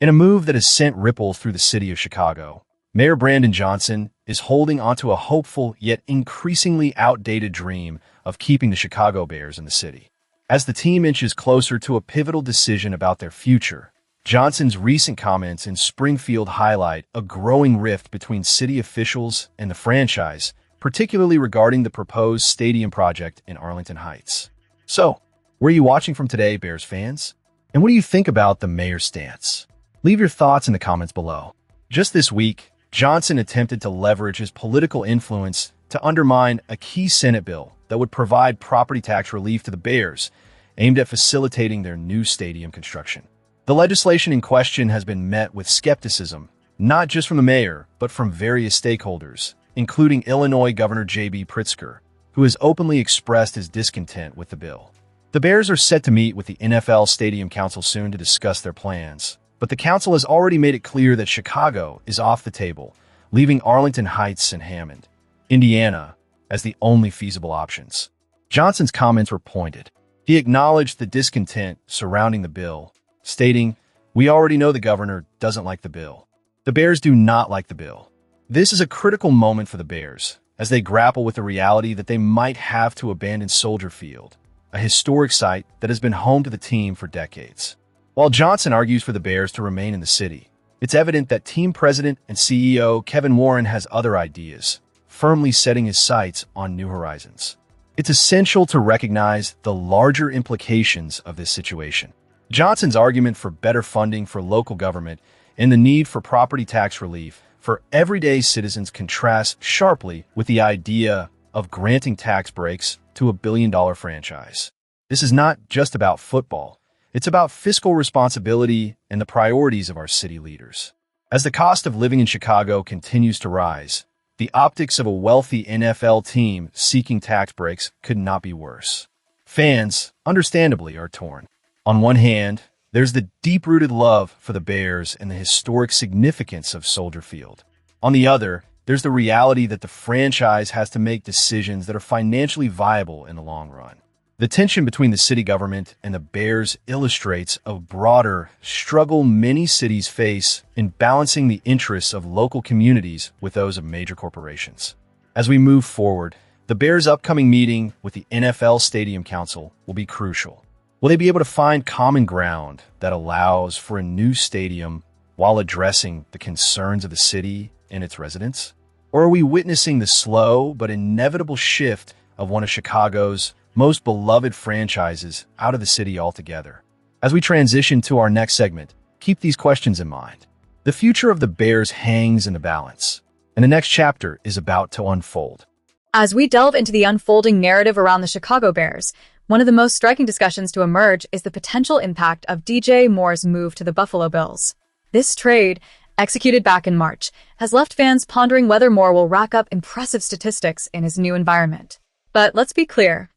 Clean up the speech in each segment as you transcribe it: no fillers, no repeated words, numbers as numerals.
In a move that has sent ripples through the city of Chicago, Mayor Brandon Johnson is holding onto a hopeful yet increasingly outdated dream of keeping the Chicago Bears in the city. As the team inches closer to a pivotal decision about their future, Johnson's recent comments in Springfield highlight a growing rift between city officials and the franchise, particularly regarding the proposed stadium project in Arlington Heights. So, where are you watching from today, Bears fans? And what do you think about the mayor's stance? Leave your thoughts in the comments below. Just this week, Johnson attempted to leverage his political influence to undermine a key Senate bill that would provide property tax relief to the Bears, aimed at facilitating their new stadium construction. The legislation in question has been met with skepticism, not just from the mayor, but from various stakeholders, including Illinois Governor JB Pritzker, who has openly expressed his discontent with the bill. The Bears are set to meet with the NFL Stadium Council soon to discuss their plans, but the council has already made it clear that Chicago is off the table, leaving Arlington Heights and Hammond, Indiana, as the only feasible options. Johnson's comments were pointed. He acknowledged the discontent surrounding the bill, stating, "We already know the governor doesn't like the bill. The Bears do not like the bill." This is a critical moment for the Bears, as they grapple with the reality that they might have to abandon Soldier Field, a historic site that has been home to the team for decades. While Johnson argues for the Bears to remain in the city, it's evident that team president and CEO Kevin Warren has other ideas, firmly setting his sights on new horizons. It's essential to recognize the larger implications of this situation. Johnson's argument for better funding for local government and the need for property tax relief for everyday citizens contrasts sharply with the idea of granting tax breaks to a billion-dollar franchise. This is not just about football. It's about fiscal responsibility and the priorities of our city leaders. As the cost of living in Chicago continues to rise, the optics of a wealthy NFL team seeking tax breaks could not be worse. Fans, understandably, are torn. On one hand, there's the deep-rooted love for the Bears and the historic significance of Soldier Field. On the other, there's the reality that the franchise has to make decisions that are financially viable in the long run. The tension between the city government and the Bears illustrates a broader struggle many cities face in balancing the interests of local communities with those of major corporations. As we move forward, the Bears' upcoming meeting with the NFL Stadium Council will be crucial. Will they be able to find common ground that allows for a new stadium while addressing the concerns of the city and its residents? Or are we witnessing the slow but inevitable shift of one of Chicago's most beloved franchises out of the city altogether? As we transition to our next segment, keep these questions in mind. The future of the Bears hangs in the balance, and the next chapter is about to unfold. As we delve into the unfolding narrative around the Chicago Bears, one of the most striking discussions to emerge is the potential impact of DJ Moore's move to the Buffalo Bills. This trade, executed back in March, has left fans pondering whether Moore will rack up impressive statistics in his new environment. But let's be clear,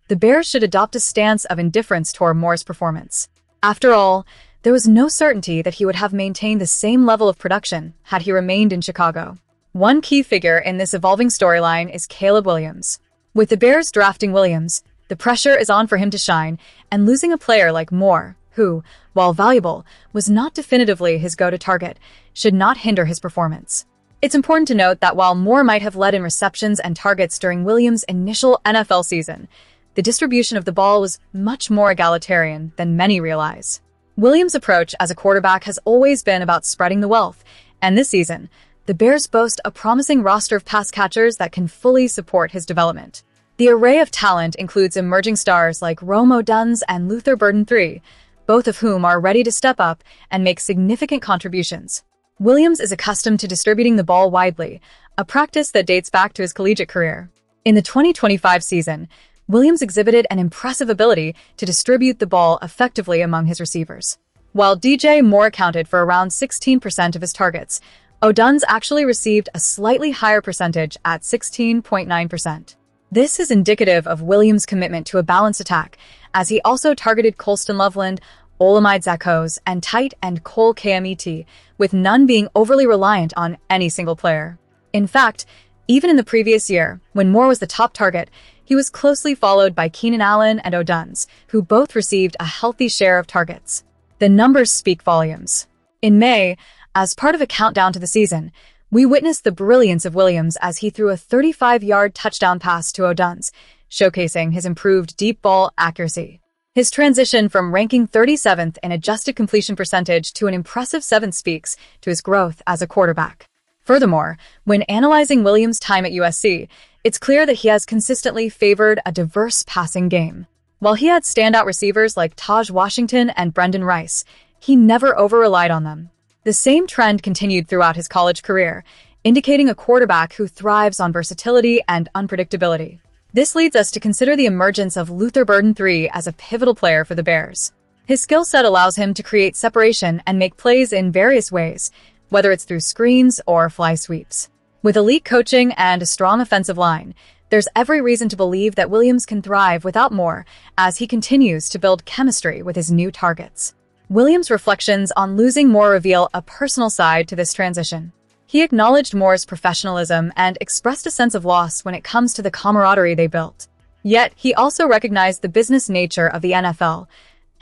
the Bears should adopt a stance of indifference toward Moore's performance. After all, there was no certainty that he would have maintained the same level of production had he remained in Chicago. One key figure in this evolving storyline is Caleb Williams. With the Bears drafting Williams, the pressure is on for him to shine, and losing a player like Moore, who, while valuable, was not definitively his go-to target, should not hinder his performance. It's important to note that while Moore might have led in receptions and targets during Williams' initial NFL season, the distribution of the ball was much more egalitarian than many realize. Williams' approach as a quarterback has always been about spreading the wealth, and this season, the Bears boast a promising roster of pass catchers that can fully support his development. The array of talent includes emerging stars like Rome Odunze and Luther Burden III, both of whom are ready to step up and make significant contributions. Williams is accustomed to distributing the ball widely, a practice that dates back to his collegiate career. In the 2025 season, Williams exhibited an impressive ability to distribute the ball effectively among his receivers. While DJ Moore accounted for around 16% of his targets, Odunze actually received a slightly higher percentage at 16.9%. This is indicative of Williams' commitment to a balanced attack, as he also targeted Colston Loveland, Olamide Zacchaeus, and tight end Cole Kmet, with none being overly reliant on any single player. In fact, even in the previous year, when Moore was the top target, he was closely followed by Keenan Allen and Odunze, who both received a healthy share of targets. The numbers speak volumes. In May, as part of a countdown to the season, we witnessed the brilliance of Williams as he threw a 35-yard touchdown pass to Odunze, showcasing his improved deep ball accuracy. His transition from ranking 37th in adjusted completion percentage to an impressive 7th speaks to his growth as a quarterback. Furthermore, when analyzing Williams' time at USC, it's clear that he has consistently favored a diverse passing game. While he had standout receivers like Taj Washington and Brendan Rice, he never over-relied on them. The same trend continued throughout his college career, indicating a quarterback who thrives on versatility and unpredictability. This leads us to consider the emergence of Luther Burden III as a pivotal player for the Bears. His skill set allows him to create separation and make plays in various ways, whether it's through screens or fly sweeps. With elite coaching and a strong offensive line, there's every reason to believe that Williams can thrive without more as he continues to build chemistry with his new targets. Williams' reflections on losing Moore reveal a personal side to this transition. He acknowledged Moore's professionalism and expressed a sense of loss when it comes to the camaraderie they built. Yet, he also recognized the business nature of the NFL,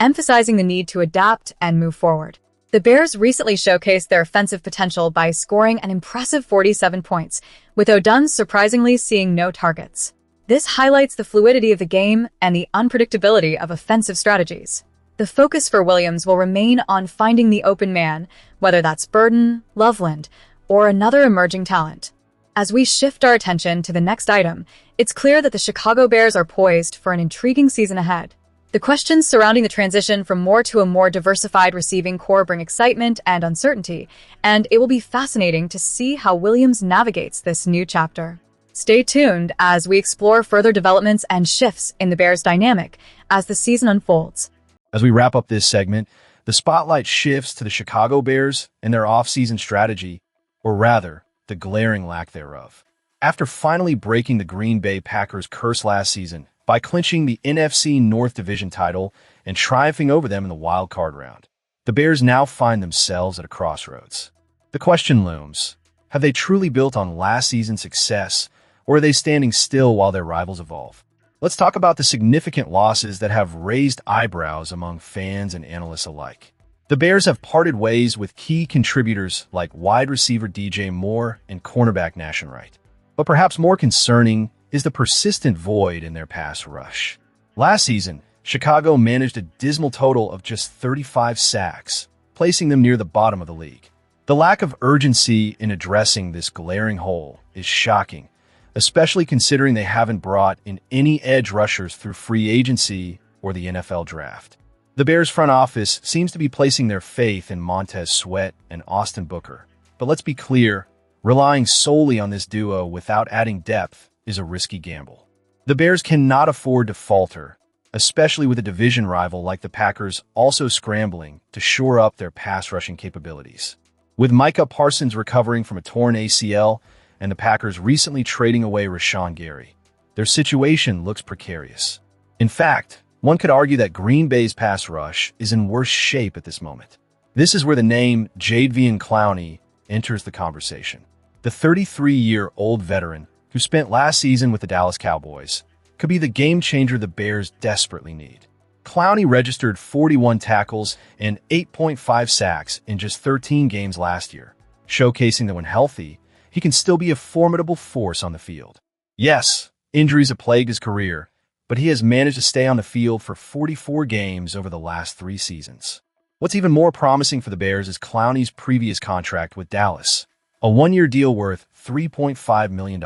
emphasizing the need to adapt and move forward. The Bears recently showcased their offensive potential by scoring an impressive 47 points, with Odunze surprisingly seeing no targets. This highlights the fluidity of the game and the unpredictability of offensive strategies. The focus for Williams will remain on finding the open man, whether that's Burden, Loveland, or another emerging talent. As we shift our attention to the next item, it's clear that the Chicago Bears are poised for an intriguing season ahead. The questions surrounding the transition from Moore to a more diversified receiving core bring excitement and uncertainty, and it will be fascinating to see how Williams navigates this new chapter. Stay tuned as we explore further developments and shifts in the Bears' dynamic as the season unfolds. As we wrap up this segment, the spotlight shifts to the Chicago Bears and their offseason strategy, or rather, the glaring lack thereof. After finally breaking the Green Bay Packers' curse last season by clinching the NFC North Division title and triumphing over them in the wild card round, the Bears now find themselves at a crossroads. The question looms, have they truly built on last season's success, or are they standing still while their rivals evolve? Let's talk about the significant losses that have raised eyebrows among fans and analysts alike. The Bears have parted ways with key contributors like wide receiver DJ Moore and cornerback Nashon Wright. But perhaps more concerning is the persistent void in their pass rush. Last season, Chicago managed a dismal total of just 35 sacks, placing them near the bottom of the league. The lack of urgency in addressing this glaring hole is shocking, especially considering they haven't brought in any edge rushers through free agency or the NFL draft. The Bears front office seems to be placing their faith in Montez Sweat and Austin Booker. But let's be clear, relying solely on this duo without adding depth is a risky gamble. The Bears cannot afford to falter, especially with a division rival like the Packers also scrambling to shore up their pass rushing capabilities. With Micah Parsons recovering from a torn ACL and the Packers recently trading away Rashawn Gary, their situation looks precarious. In fact, one could argue that Green Bay's pass rush is in worse shape at this moment. This is where the name Jadeveon Clowney enters the conversation. The 33-year-old veteran who spent last season with the Dallas Cowboys could be the game changer the Bears desperately need. Clowney registered 41 tackles and 8.5 sacks in just 13 games last year, showcasing that when healthy, he can still be a formidable force on the field. Yes, injuries have plagued his career, but he has managed to stay on the field for 44 games over the last 3 seasons. What's even more promising for the Bears is Clowney's previous contract with Dallas, a 1-year deal worth $3.5 million.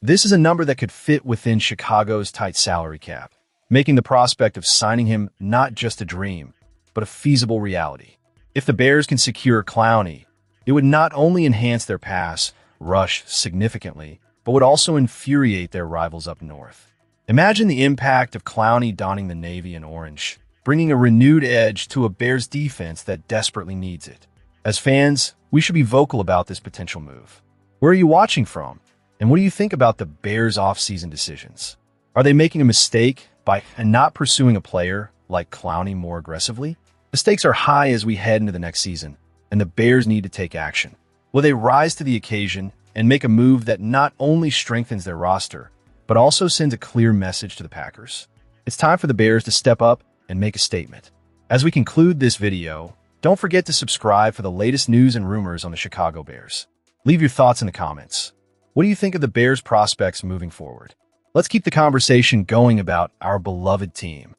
This is a number that could fit within Chicago's tight salary cap, making the prospect of signing him not just a dream, but a feasible reality. If the Bears can secure Clowney, it would not only enhance their pass rush significantly, but would also infuriate their rivals up north. Imagine the impact of Clowney donning the navy and orange, bringing a renewed edge to a Bears defense that desperately needs it. As fans, we should be vocal about this potential move. Where are you watching from? And what do you think about the Bears' offseason decisions? Are they making a mistake by not pursuing a player like Clowney more aggressively? The stakes are high as we head into the next season, and the Bears need to take action. Will they rise to the occasion and make a move that not only strengthens their roster, but also sends a clear message to the Packers? It's time for the Bears to step up and make a statement. As we conclude this video, Don't forget to subscribe for the latest news and rumors on the Chicago Bears. Leave your thoughts in the comments. What do you think of the Bears' prospects moving forward? Let's keep the conversation going about our beloved team.